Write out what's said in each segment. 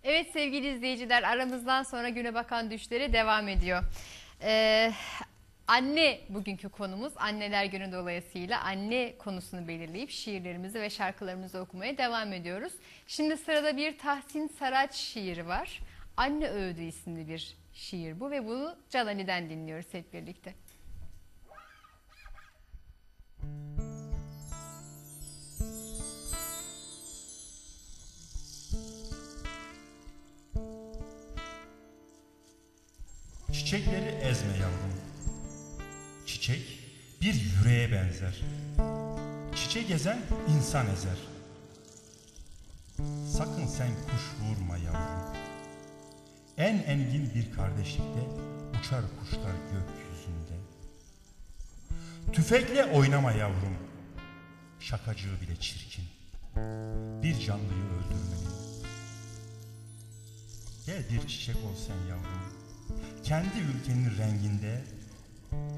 Evet sevgili izleyiciler, aramızdan sonra güne bakan düşleri devam ediyor. Ee, Anne bugünkü konumuz. Anneler Günü dolayısıyla anne konusunu belirleyip şiirlerimizi ve şarkılarımızı okumaya devam ediyoruz. Şimdi sırada bir Tahsin Saraç şiiri var. Anne Öğüdü isimli bir şiir bu ve bunu Calani'den dinliyoruz hep birlikte. Çiçekleri ezme yavrum. Çiçek bir yüreğe benzer. Çiçek ezen insan ezer. Sakın sen kuş vurma yavrum. En engin bir kardeşlikte uçar kuşlar gökyüzünde. Tüfekle oynama yavrum. Şakacığı bile çirkin. Bir canlıyı öldürmenin. Gel bir çiçek ol sen yavrum. Kendi ülkenin renginde,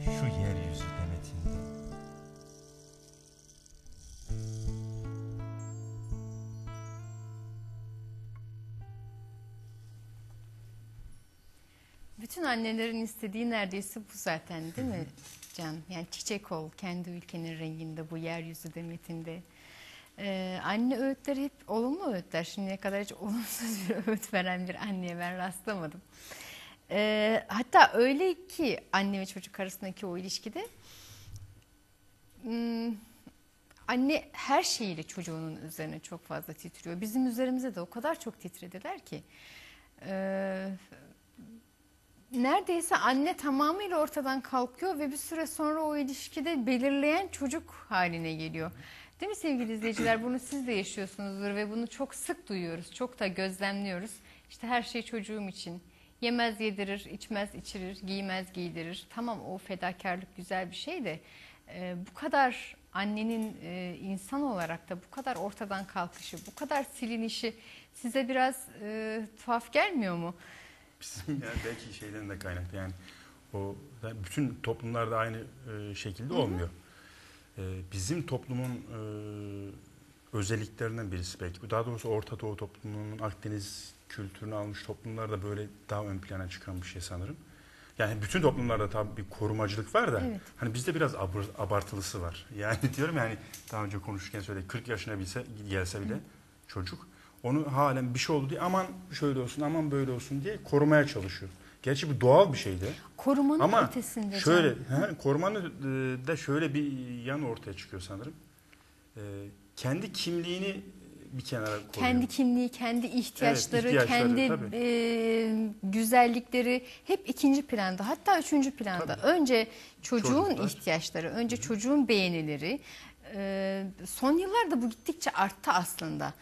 şu yeryüzü demetinde. Bütün annelerin istediği neredeyse bu zaten, değil mi Can? Yani çiçek ol, kendi ülkenin renginde, bu yeryüzü demetinde. Anne öğütleri hep olumlu öğütler. Şimdiye kadar hiç olumsuz bir öğüt veren bir anneye ben rastlamadım. Hatta öyle ki anne ve çocuk arasındaki o ilişkide anne her şeyiyle çocuğunun üzerine çok fazla titriyor. Bizim üzerimize de o kadar çok titrediler ki neredeyse anne tamamıyla ortadan kalkıyor ve bir süre sonra o ilişkide belirleyen çocuk haline geliyor. Değil mi sevgili izleyiciler? Bunu siz de yaşıyorsunuzdur ve bunu çok sık duyuyoruz, çok da gözlemliyoruz. İşte her şey çocuğum için. Yemez yedirir, içmez içirir, giymez giydirir. Tamam, o fedakarlık güzel bir şey de bu kadar annenin insan olarak da bu kadar ortadan kalkışı, bu kadar silinişi size biraz tuhaf gelmiyor mu? Bizim yani belki şeyden de kaynaklı yani o bütün toplumlarda aynı şekilde olmuyor. Bizim toplumun özelliklerinden birisi belki. Daha doğrusu Orta Doğu toplumunun Akdeniz kültürünü almış toplumlarda böyle daha ön plana çıkan bir şey sanırım. Yani bütün toplumlarda tabii bir korumacılık var da Evet. hani bizde biraz abartılısı var. Yani diyorum yani daha önce konuşurken söyle 40 yaşına gelse bile çocuk onu halen bir şey oldu diye aman şöyle olsun aman böyle olsun diye korumaya çalışıyor. Gerçi bu doğal bir şeydi. Korumanın Ama ötesinde şöyle Can. korumanın da şöyle bir yan ortaya çıkıyor sanırım. Kendi kimliğini bir kenara koyuyor. Kendi kimliği, kendi ihtiyaçları, Evet, kendi tabii. güzellikleri hep ikinci planda, hatta üçüncü planda. Tabii. Önce çocuğun Çocuklar. ihtiyaçları, önce çocuğun beğenileri. Son yıllarda bu gittikçe arttı aslında.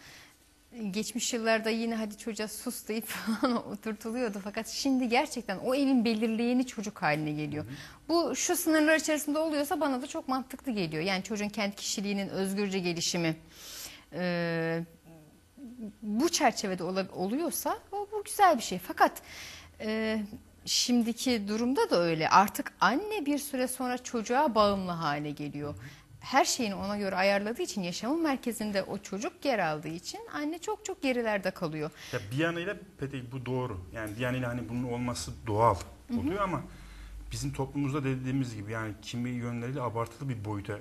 Geçmiş yıllarda yine hadi çocuğa sus deyip falan oturtuluyordu. Fakat şimdi gerçekten o evin belirleyeni çocuk haline geliyor. Bu şu sınırlar içerisinde oluyorsa bana da çok mantıklı geliyor. Yani çocuğun kendi kişiliğinin özgürce gelişimi bu çerçevede oluyorsa bu güzel bir şey. Fakat şimdiki durumda da öyle. Artık anne bir süre sonra çocuğa bağımlı hale geliyor. Her şeyini ona göre ayarladığı için, yaşamın merkezinde o çocuk yer aldığı için anne çok çok gerilerde kalıyor. Ya bir yanıyla peki bu doğru. Yani bir yanıyla hani bunun olması doğal oluyor ama bizim toplumumuzda dediğimiz gibi yani kimi yönleriyle abartılı bir boyuta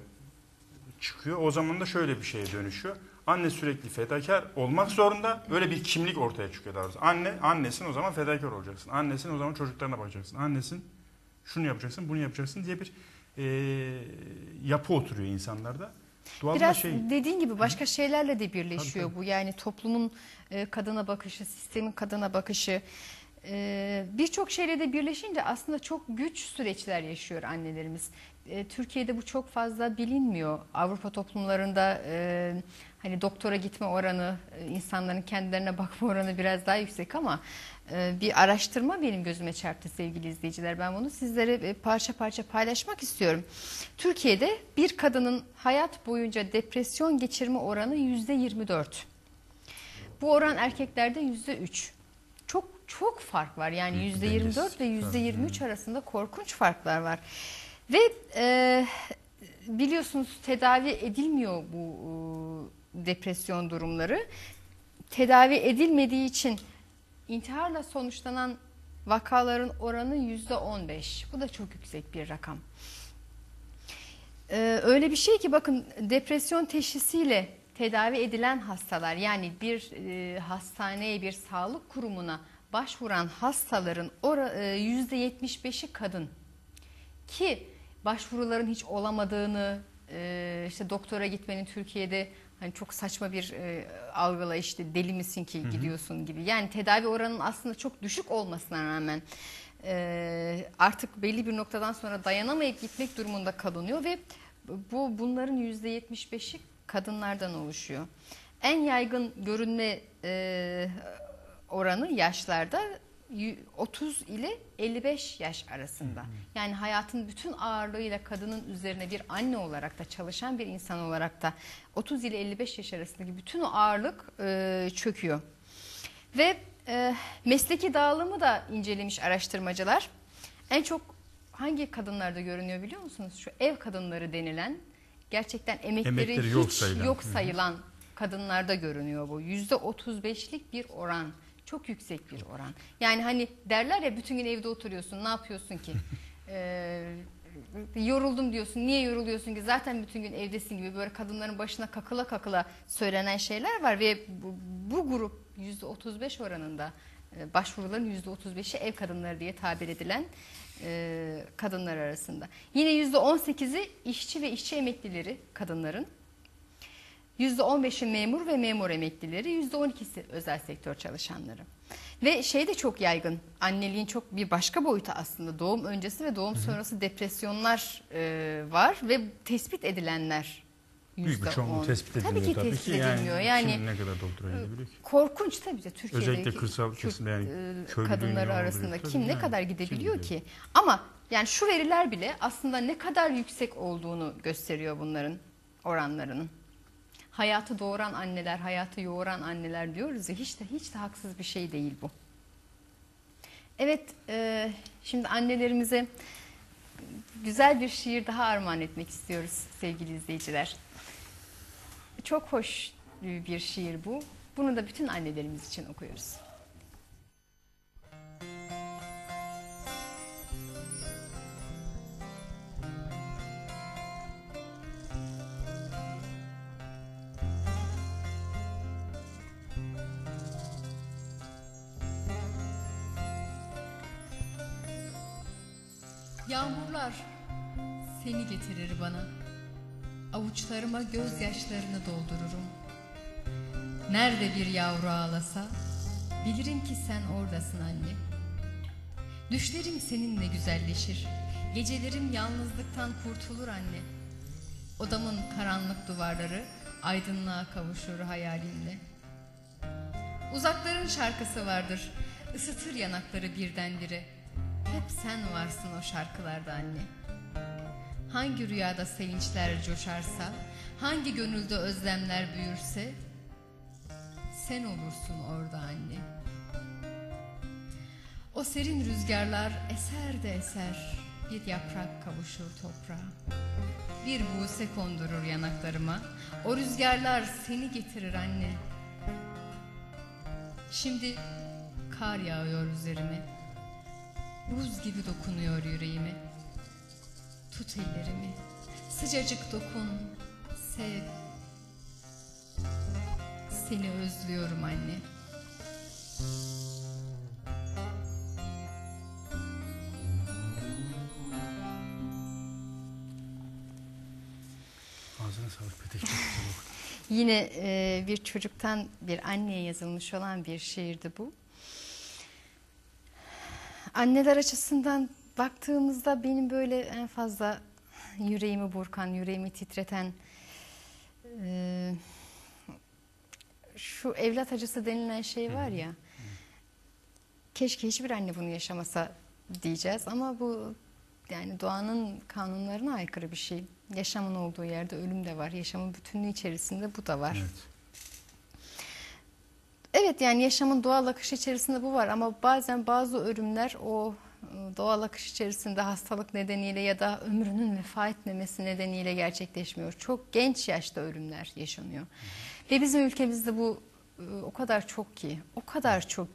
çıkıyor. O zaman da şöyle bir şeye dönüşüyor. Anne sürekli fedakar olmak zorunda. Öyle bir kimlik ortaya çıkıyor daha doğrusu. Annesin o zaman fedakar olacaksın. Annesin o zaman çocuklarına bakacaksın. Annesin şunu yapacaksın, bunu yapacaksın diye bir yapı oturuyor insanlarda. Doğal Biraz şey. dediğin gibi başka şeylerle de birleşiyor Tabii. bu. Yani toplumun kadına bakışı, sistemin kadına bakışı. Birçok şeyle de birleşince aslında çok güç süreçler yaşıyor annelerimiz. Türkiye'de bu çok fazla bilinmiyor. Avrupa toplumlarında hani doktora gitme oranı, insanların kendilerine bakma oranı biraz daha yüksek ama bir araştırma benim gözüme çarptı sevgili izleyiciler. Ben bunu sizlere parça parça paylaşmak istiyorum. Türkiye'de bir kadının hayat boyunca depresyon geçirme oranı %24. Bu oran erkeklerde %3. Çok fark var. Yani Büyük bir %24 dengesiz. ve %23 arasında korkunç farklar var. Ve biliyorsunuz tedavi edilmiyor bu depresyon durumları. Tedavi edilmediği için intiharla sonuçlanan vakaların oranı %15. Bu da çok yüksek bir rakam. Öyle bir şey ki bakın, depresyon teşhisiyle tedavi edilen hastalar, yani bir hastaneye, bir sağlık kurumuna başvuran hastaların %75'i kadın. Ki başvuruların hiç olamadığını, işte doktora gitmenin Türkiye'de hani çok saçma bir algılayış, işte deli misin ki gidiyorsun gibi. Yani tedavi oranının aslında çok düşük olmasına rağmen artık belli bir noktadan sonra dayanamayıp gitmek durumunda kalınıyor ve bunların %75'i kadınlardan oluşuyor. En yaygın görünme oranı yaşlarda 30 ile 55 yaş arasında. Yani hayatın bütün ağırlığıyla kadının üzerine bir anne olarak da, çalışan bir insan olarak da 30 ile 55 yaş arasındaki bütün o ağırlık çöküyor. Ve mesleki dağılımı da incelemiş araştırmacılar. En çok hangi kadınlarda görünüyor biliyor musunuz? Şu ev kadınları denilen, gerçekten emekleri hiç yok sayılan kadınlarda görünüyor bu. %35'lik bir oran. Çok yüksek bir oran. Yani hani derler ya, bütün gün evde oturuyorsun, ne yapıyorsun ki? Yoruldum diyorsun. Niye yoruluyorsun ki? Zaten bütün gün evdesin gibi, böyle kadınların başına kakıla kakıla söylenen şeyler var ve bu grup %35 oranında, başvuruların %35'i ev kadınları diye tabir edilen kadınlar arasında. Yine %18'i işçi ve işçi emeklileri kadınların. %15'i memur ve memur emeklileri, %12'si özel sektör çalışanları. Ve şey de çok yaygın, anneliğin çok bir başka boyutu aslında, doğum öncesi ve doğum sonrası depresyonlar var ve tespit edilenler büyük bir çoğunluğu tespit edilmiyor tabii ki. Tespit edilmiyor. Yani kim ne kadar doldurabilir ki? Korkunç tabii ki Türkiye'deki özellikle kırsal kesimde, yani kadınları arasında kim ne kadar gidebiliyor ki? Ama yani şu veriler bile aslında ne kadar yüksek olduğunu gösteriyor bunların oranlarının. Hayatı doğuran anneler, hayatı yoğuran anneler diyoruz ya, hiç de haksız bir şey değil bu. Evet, şimdi annelerimize güzel bir şiir daha armağan etmek istiyoruz sevgili izleyiciler. Çok hoş bir şiir bu. Bunu da bütün annelerimiz için okuyoruz. Yağmurlar seni getirir bana, avuçlarıma gözyaşlarını doldururum. Nerede bir yavru ağlasa, bilirim ki sen oradasın anne. Düşlerim seninle güzelleşir, gecelerim yalnızlıktan kurtulur anne. Odamın karanlık duvarları aydınlığa kavuşur hayalinle. Uzakların şarkısı vardır, ısıtır yanakları birdenbire. Hep sen varsın o şarkılarda anne. Hangi rüyada sevinçler coşarsa, hangi gönülde özlemler büyürse, sen olursun orada anne. O serin rüzgarlar eser de eser, bir yaprak kavuşur toprağa. Bir buse kondurur yanaklarıma, o rüzgarlar seni getirir anne. Şimdi kar yağıyor üzerime, buz gibi dokunuyor yüreğime. Tut ellerimi, sıcacık dokun, sev. Seni özlüyorum anne. Ağzına sağlık Petek, çok güzel oldu. Yine bir çocuktan bir anneye yazılmış olan bir şiirdi bu. Anneler açısından baktığımızda benim böyle en fazla yüreğimi burkan, yüreğimi titreten şu evlat acısı denilen şey var ya. Keşke hiçbir anne bunu yaşamasa diyeceğiz ama bu yani doğanın kanunlarına aykırı bir şey. Yaşamın olduğu yerde ölüm de var. Yaşamın bütünlüğü içerisinde bu da var. Evet. Evet, yani yaşamın doğal akışı içerisinde bu var ama bazen bazı ölümler o doğal akış içerisinde hastalık nedeniyle ya da ömrünün vefa etmemesi nedeniyle gerçekleşmiyor. Çok genç yaşta ölümler yaşanıyor. Ve bizim ülkemizde bu o kadar çok ki, o kadar çok